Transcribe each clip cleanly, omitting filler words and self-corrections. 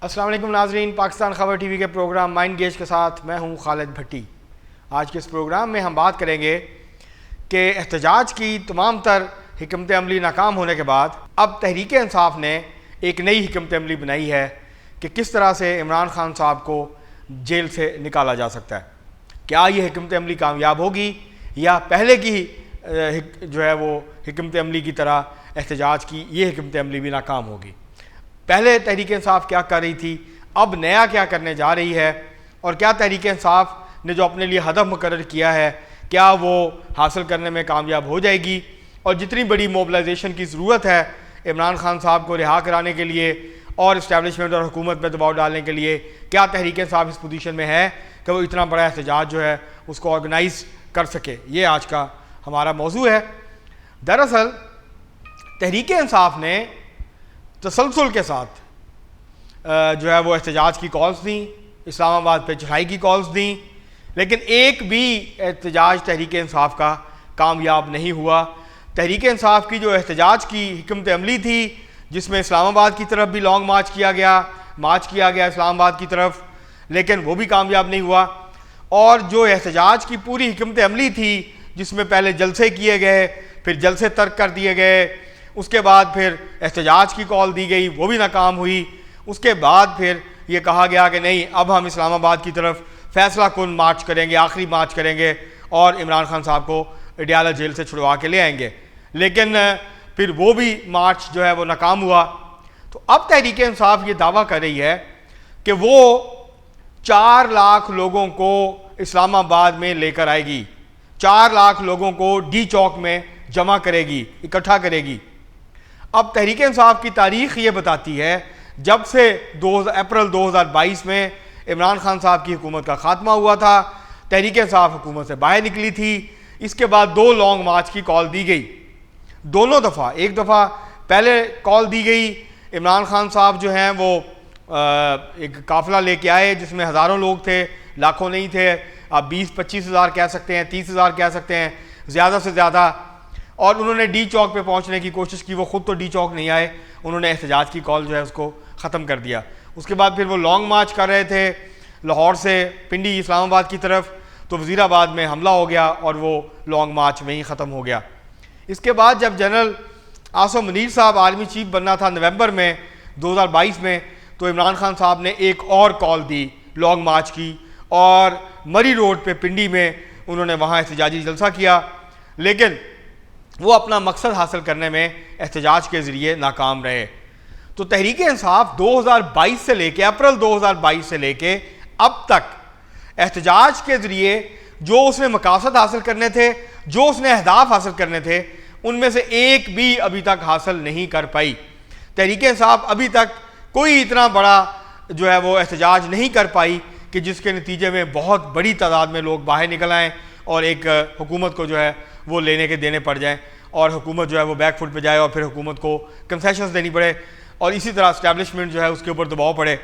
अस्सलाम वालेकुम नाजरीन, पाकिस्तान खबर टीवी के प्रोग्राम माइंड गेज के साथ मैं हूं खालिद भट्टी। आज के इस प्रोग्राम में हम बात करेंगे कि एहतजाज की तमाम तर हिकमत अमली नाकाम होने के बाद अब तहरीक इंसाफ ने एक नई हिकमत अमली बनाई है कि किस तरह से इमरान खान साहब को जेल से निकाला जा सकता है। क्या ये हिकमत अमली कामयाब होगी या पहले की जो है वो हिकमत अमली की तरह एहतजाज की ये हिकमत अमली भी नाकाम होगी। पहले तहरीक इंसाफ क्या कर रही थी, अब नया क्या करने जा रही है, और क्या तहरीक इंसाफ ने जो अपने लिए हदफ मुकर्रर किया है क्या वो हासिल करने में कामयाब हो जाएगी, और जितनी बड़ी मोबिलाइजेशन की ज़रूरत है इमरान खान साहब को रिहा कराने के लिए और इस्टेब्लिशमेंट और हुकूमत पर दबाव डालने के लिए, क्या तहरीक इंसाफ इस पोजीशन में है कि वो इतना बड़ा एहतजाज जो है उसको ऑर्गेनाइज कर सके। ये आज का हमारा मौजू है। दरअसल तहरीक इंसाफ ने तसलसल के साथ जो है वो एहतजाज की कॉल्स दी, इस्लामाबाद पे चढ़ाई की कॉल्स दी, लेकिन एक भी एहतजाज तहरीक इंसाफ का कामयाब नहीं हुआ। तहरीक इंसाफ की जो एहतजाज की हिकमत अमली थी, जिसमें इस्लामाबाद की तरफ भी लॉन्ग मार्च किया गया इस्लामाबाद की तरफ, लेकिन वो भी कामयाब नहीं हुआ। और जो एहतजाज की पूरी हिकमत अमली थी, जिसमें पहले जलसे किए गए, फिर जलसे तर्क कर दिए गए, उसके बाद फिर एहतजाज की कॉल दी गई, वो भी नाकाम हुई। उसके बाद फिर ये कहा गया कि नहीं, अब हम इस्लामाबाद की तरफ फैसला कुन मार्च करेंगे, आखिरी मार्च करेंगे और इमरान खान साहब को अडयाला जेल से छुड़वा के ले आएंगे, लेकिन फिर वो भी मार्च जो है वो नाकाम हुआ। तो अब तहरीक इंसाफ ये दावा कर रही है कि वो 4 लाख लोगों को इस्लामाबाद में लेकर आएगी, 4 लाख लोगों को डी चौक में जमा करेगी, इकट्ठा करेगी। अब तहरीक इंसाफ की तारीख ये बताती है, जब से अप्रैल 2022 में इमरान खान साहब की हुकूमत का खात्मा हुआ था, तहरीक इंसाफ हुकूमत से बाहर निकली थी। इसके बाद 2 लॉन्ग मार्च की कॉल दी गई, दोनों दफ़ा। एक दफ़ा पहले कॉल दी गई, इमरान खान साहब जो हैं वो एक काफ़िला लेके आए जिसमें हज़ारों लोग थे, लाखों नहीं थे। आप 20-25 हज़ार कह सकते हैं, 30 हज़ार कह सकते हैं, ज़्यादा से ज़्यादा। और उन्होंने डी चौक पे पहुंचने की कोशिश की, वो ख़ुद तो डी चौक नहीं आए, उन्होंने एहतजाज की कॉल जो है उसको ख़त्म कर दिया। उसके बाद फिर वो लॉन्ग मार्च कर रहे थे लाहौर से पिंडी इस्लामाबाद की तरफ, तो वज़ीराबाद में हमला हो गया और वो लॉन्ग मार्च वहीं ख़त्म हो गया। इसके बाद जब जनरल आसिम मुनीर साहब आर्मी चीफ बनना था नवंबर में 2022 में, तो इमरान खान साहब ने एक और कॉल दी लॉन्ग मार्च की, और मरी रोड पे पिंडी में उन्होंने वहाँ एहतजाजी जलसा किया, लेकिन वो अपना मकसद हासिल करने में एहतजाज के ज़रिए नाकाम रहे। तो तहरीक इंसाफ 2022 से लेके अप्रैल 2022 से लेके अब तक एहतजाज के ज़रिए जो उसने मकासद हासिल करने थे, जो उसने अहदाफ हासिल करने थे, उनमें से एक भी अभी तक हासिल नहीं कर पाई। तहरीक इंसाफ अभी तक कोई इतना बड़ा जो है वो एहतजाज नहीं कर पाई कि जिसके नतीजे में बहुत बड़ी तादाद में लोग बाहर निकल आएँ और एक हुकूमत को जो है वो लेने के देने पड़ जाएं, और हुकूमत जो है वो बैकफुट पे जाए, और फिर हुकूमत को कंसेशंस देनी पड़े, और इसी तरह इस्टेब्लिशमेंट जो है उसके ऊपर दबाव पड़े।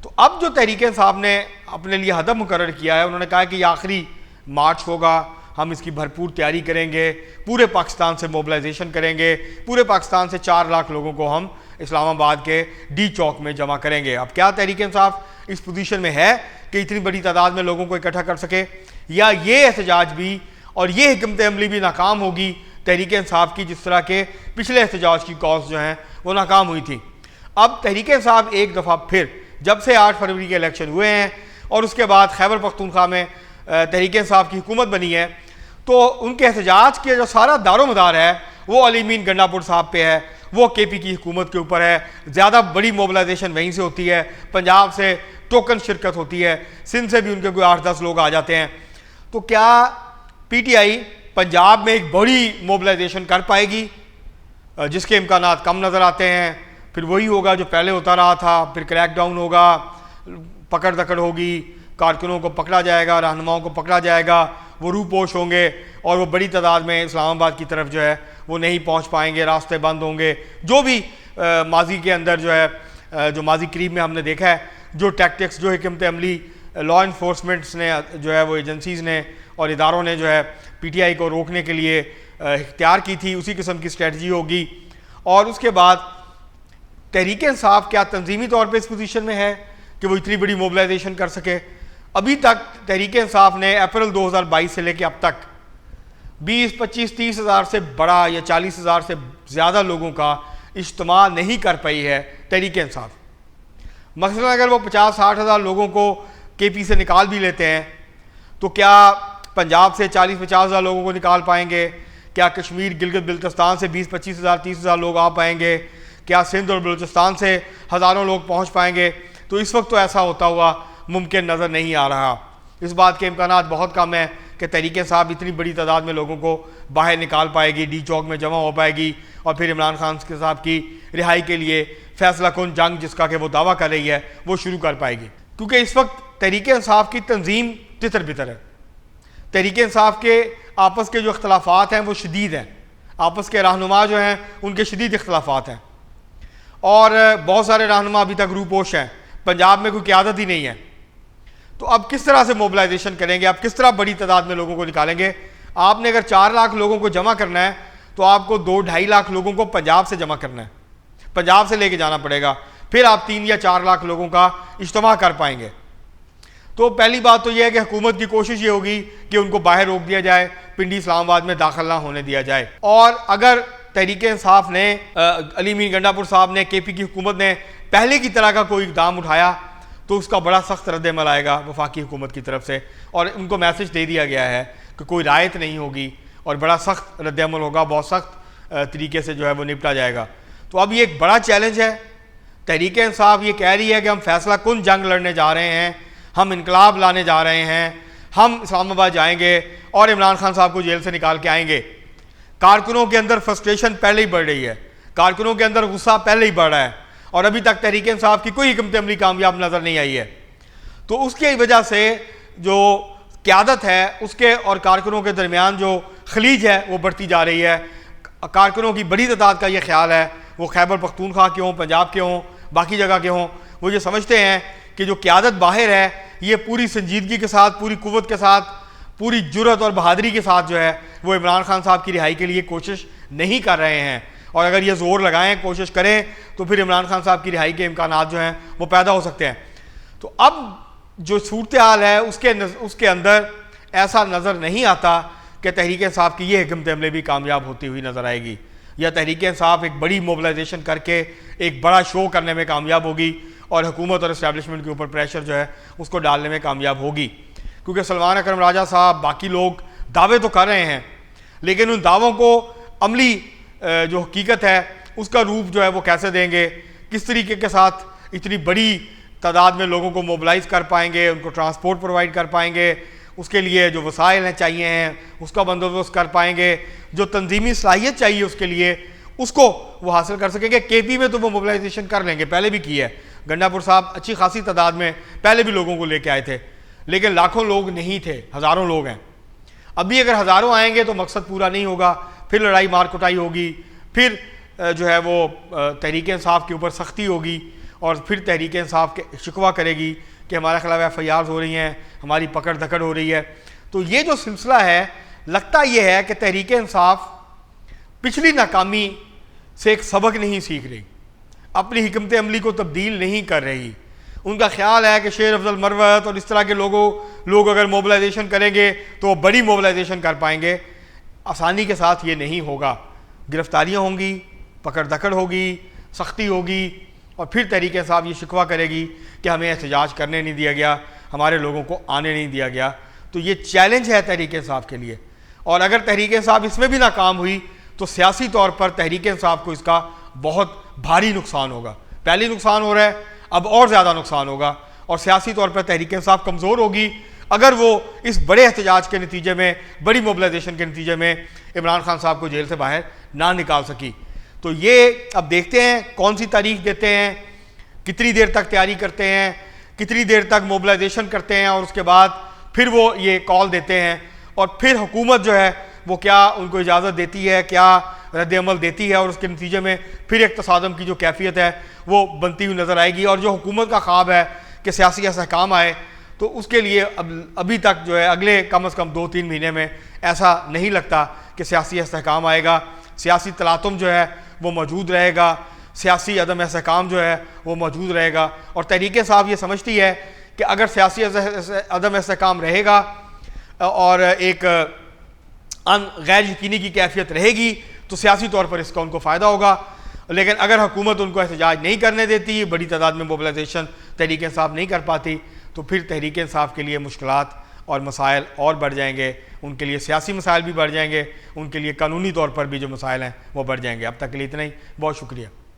तो अब जो तहरीक इंसाफ ने अपने लिए हदफ मुकर्रर किया है, उन्होंने कहा कि ये आखिरी मार्च होगा, हम इसकी भरपूर तैयारी करेंगे, पूरे पाकिस्तान से मोबिलाइजेशन करेंगे, पूरे पाकिस्तान से 4 लाख लोगों को हम इस्लामाबाद के डी चौक में जमा करेंगे। अब क्या तहरीक इंसाफ इस पोजीशन में है कि इतनी बड़ी तादाद में लोगों को इकट्ठा कर सके, या ये एहतजाज भी और ये हिकमत अमली भी नाकाम होगी तहरीक इंसाफ की, जिस तरह के पिछले एहतजाज की कॉल्स जो हैं वो नाकाम हुई थी। अब तहरीक इंसाफ एक दफ़ा फिर, जब से 8 फरवरी के इलेक्शन हुए हैं और उसके बाद खैबर पख्तूनख्वा में तहरीक इंसाफ की हुकूमत बनी है, तो उनके एहतजाज के जो सारा दारोमदार है वो अली मीन गंडापुर साहब पे है, वो KP की हुकूमत के ऊपर है। ज़्यादा बड़ी मोबिलाइजेशन वहीं से होती है, पंजाब से टोकन शिरकत होती है, सिंध से भी उनके कोई 8-10 लोग आ जाते हैं। तो क्या PTI पंजाब में एक बड़ी मोबिलाइजेशन कर पाएगी, जिसके इम्कानात कम नज़र आते हैं? फिर वही होगा जो पहले होता रहा था, फिर क्रैकडाउन होगा, पकड़ दकड़ होगी, कारकुनों को पकड़ा जाएगा, रहनुमाओं को पकड़ा जाएगा, वो रूपोश होंगे और वो बड़ी तादाद में इस्लामाबाद की तरफ जो है वो नहीं पहुंच पाएंगे, रास्ते बंद होंगे। जो भी माजी के अंदर जो है, जो माजी करीब में हमने देखा है, जो टैक्टिक्स, जो हिकमत अमली लॉ इन्फोर्समेंट्स ने जो है वो एजेंसीज़ ने और इदारों ने जो है PTI को रोकने के लिए इख्तियार की थी, उसी किस्म की स्ट्रेटजी होगी। और उसके बाद तहरीक इंसाफ क्या तंजीमी तौर पे इस पोजीशन में है कि वो इतनी बड़ी मोबिलाइजेशन कर सके? अभी तक तहरीक इंसाफ ने अप्रैल 2022 से लेकर अब तक 20, 25, 30 हज़ार से बड़ा या 40 हज़ार से ज़्यादा लोगों का इज्तिमा नहीं कर पाई है तहरीक इंसाफ। मसलन अगर वो 50-60 हज़ार लोगों को KP से निकाल भी लेते हैं तो क्या पंजाब से 40-50 हज़ार लोगों को निकाल पाएंगे? क्या कश्मीर गिलगित बिल्तिस्तान से 20-25 हज़ार 30 हज़ार लोग आ पाएंगे? क्या सिंध और बलूचिस्तान से हज़ारों लोग पहुँच पाएंगे? तो इस वक्त तो ऐसा होता हुआ मुमकिन नज़र नहीं आ रहा। इस बात के इम्कानात बहुत कम है कि तहरीक इंसाफ इतनी बड़ी तादाद में लोगों को बाहर निकाल पाएगी, डी चौक में जमा हो पाएगी और फिर इमरान खान के साहब की रिहाई के लिए फैसला कुन जंग जिसका कि वो दावा कर रही है वो शुरू कर पाएगी। क्योंकि इस वक्त तहरीक इंसाफ की तंजीम तितर बितर है। तहरीक इंसाफ के आपस के जो इख्तलाफात हैं वो शदीद हैं, आपस के रहनुमा जो हैं उनके शदीद इख्तलाफात हैं और बहुत सारे रहनुमा अभी तक रूपोश हैं। पंजाब में कोई क़यादत ही नहीं है। तो अब किस तरह से मोबिलाइजेशन करेंगे? आप किस तरह बड़ी तादाद में लोगों को निकालेंगे? आपने अगर 4 लाख लोगों को जमा करना है तो आपको 2-2.5 लाख लोगों को पंजाब से जमा करना है, पंजाब से लेके जाना पड़ेगा, फिर आप 3 या 4 लाख लोगों का इज्तिमा कर पाएंगे। तो पहली बात तो यह है कि हुकूमत की कोशिश ये होगी कि उनको बाहर रोक दिया जाए, पिंडी इस्लामाबाद में दाखिल ना होने दिया जाए। और अगर तहरीक इंसाफ ने अली मीर गंडापुर साहब ने KP की हुकूमत ने पहले की तरह का कोई इक़दाम उठाया तो उसका बड़ा सख्त रद्द-ए-अमल आएगा वफाकी हुकूमत की तरफ से और उनको मैसेज दे दिया गया है कि कोई रायत नहीं होगी और बड़ा सख्त रद्द-ए-अमल होगा, बहुत सख्त तरीके से जो है वो निपटा जाएगा। तो अब ये एक बड़ा चैलेंज है। तहरीक इंसाफ ये कह रही है कि हम फैसला कुन जंग लड़ने जा रहे हैं, हम इनकलाब लाने जा रहे हैं, हम इस्लामाबाद जाएंगे और इमरान खान साहब को जेल से निकाल के आएंगे। कारकुनों के अंदर फ्रस्ट्रेशन पहले ही बढ़ रही है, कारकुनों के अंदर गुस्सा पहले ही बढ़ रहा है और अभी तक तहरीक इंसाफ की कोई हिकमत अमली कामयाब नज़र नहीं आई है। तो उसकी वजह से जो क़यादत है उसके और कारकुनों के दरमियान जो खलीज है वो बढ़ती जा रही है। कारकुनों की बड़ी तादाद का ये ख्याल है, वो खैबर पख्तूनख्वा के हों, पंजाब के हों, बाकी जगह के हों, वो ये समझते हैं कि जो क़यादत बाहर है ये पूरी संजीदगी के साथ, पूरी कुव्वत के साथ, पूरी जुर्रत और बहादुरी के साथ जो है वो इमरान खान साहब की रिहाई के लिए कोशिश नहीं कर रहे हैं और अगर ये ज़ोर लगाएं, कोशिश करें तो फिर इमरान खान साहब की रिहाई के इम्कानात जो हैं वो पैदा हो सकते हैं। तो अब जो सूरत हाल है उसके अंदर ऐसा नज़र नहीं आता कि तहरीक इंसाफ की ये हिकमत अमली भी कामयाब होती हुई नज़र आएगी या तहरीक इंसाफ एक बड़ी मोबिलाइजेशन करके एक बड़ा शो करने में कामयाब होगी और हुकूमत और इस्टेब्लिशमेंट के ऊपर प्रेशर जो है उसको डालने में कामयाब होगी। क्योंकि सलमान अकरम राजा साहब, बाकी लोग दावे तो कर रहे हैं लेकिन उन दावों को अमली जो हकीकत है उसका रूप जो है वो कैसे देंगे, किस तरीके के साथ इतनी बड़ी तादाद में लोगों को मोबिलाइज कर पाएंगे, उनको ट्रांसपोर्ट प्रोवाइड कर पाएंगे, उसके लिए जो वसाइल हैं चाहिए हैं उसका बंदोबस्त कर पाएंगे, जो तंजीमी सलाहियत चाहिए उसके लिए उसको वो हासिल कर सकेंगे। KP में तो वो मोबिलाइजेशन कर लेंगे, पहले भी की है। गंडापुर साहब अच्छी खासी तादाद में पहले भी लोगों को लेके आए थे लेकिन लाखों लोग नहीं थे, हज़ारों लोग हैं। अभी अगर हज़ारों आएंगे तो मकसद पूरा नहीं होगा, फिर लड़ाई मार कुटाई होगी, फिर जो है वो तहरीक इंसाफ के ऊपर सख्ती होगी और फिर तहरीक इंसाफ के शिकवा करेगी कि हमारे खिलाफ FIRs हो रही हैं, हमारी पकड़ धकड़ हो रही है। तो ये जो सिलसिला है लगता ये है कि तहरीक इंसाफ पिछली नाकामी से एक सबक नहीं सीख रही, अपनी हिकमत अमली को तब्दील नहीं कर रही। उनका ख्याल है कि शेर अफजल मरवत और इस तरह के लोग अगर मोबिलाइजेशन करेंगे तो वो बड़ी मोबिलाइजेशन कर पाएंगे। आसानी के साथ ये नहीं होगा, गिरफ्तारियाँ होंगी, पकड़ धकड़ होगी, सख्ती होगी और फिर तहरीक इंसाफ ये शिकवा करेगी कि हमें एहतजाज करने नहीं दिया गया, हमारे लोगों को आने नहीं दिया गया। तो ये चैलेंज है तहरीक इंसाफ के लिए और अगर तहरीक इंसाफ इसमें भी नाकाम हुई तो सियासी तौर पर तहरीक इंसाफ को इसका बहुत भारी नुकसान होगा। पहले नुकसान हो रहा है, अब और ज़्यादा नुकसान होगा और सियासी तौर पर तहरीक इंसाफ कमज़ोर होगी अगर वो इस बड़े एहतजाज के नतीजे में, बड़ी मोबिलाइजेशन के नतीजे में इमरान खान साहब को जेल से बाहर ना निकाल सकी। तो ये अब देखते हैं कौन सी तारीख देते हैं, कितनी देर तक तैयारी करते हैं, कितनी देर तक मोबिलाइजेशन करते हैं और उसके बाद फिर वो ये कॉल देते हैं और फिर हुकूमत जो है वो क्या उनको इजाज़त देती है, क्या रद्द-ए-अमल देती है और उसके नतीजे में फिर एक तसादम की जो कैफियत है वो बनती हुई नज़र आएगी। और जो हुकूमत का ख्वाब है कि सियासी इस्तेहकाम आए तो उसके लिए अभी तक जो है अगले कम से कम 2-3 महीने में ऐसा नहीं लगता कि सियासी इस्तेहकाम आएगा। सियासी तलातुम जो है वो मौजूद रहेगा, सियासी अदम इस्तेहकाम जो है वो मौजूद रहेगा। और तहरीक इंसाफ ये समझती है कि अगर सियासी अदम इस्तेहकाम रहेगा और एक गैर यकीनी की कैफियत रहेगी तो सियासी तौर पर इसका उनको फ़ायदा होगा। लेकिन अगर हुकूमत उनको एहतजाज नहीं करने देती, बड़ी तादाद में मोबिलाइजेशन तहरीक इंसाफ नहीं कर पाती, तो फिर तहरीक इंसाफ के लिए मुश्किलात और मसाइल और बढ़ जाएंगे। उनके लिए सियासी मसाइल भी बढ़ जाएंगे, उनके लिए कानूनी तौर पर भी जो मसाइल हैं वो बढ़ जाएंगे। अब तक के लिए इतना ही, बहुत शुक्रिया।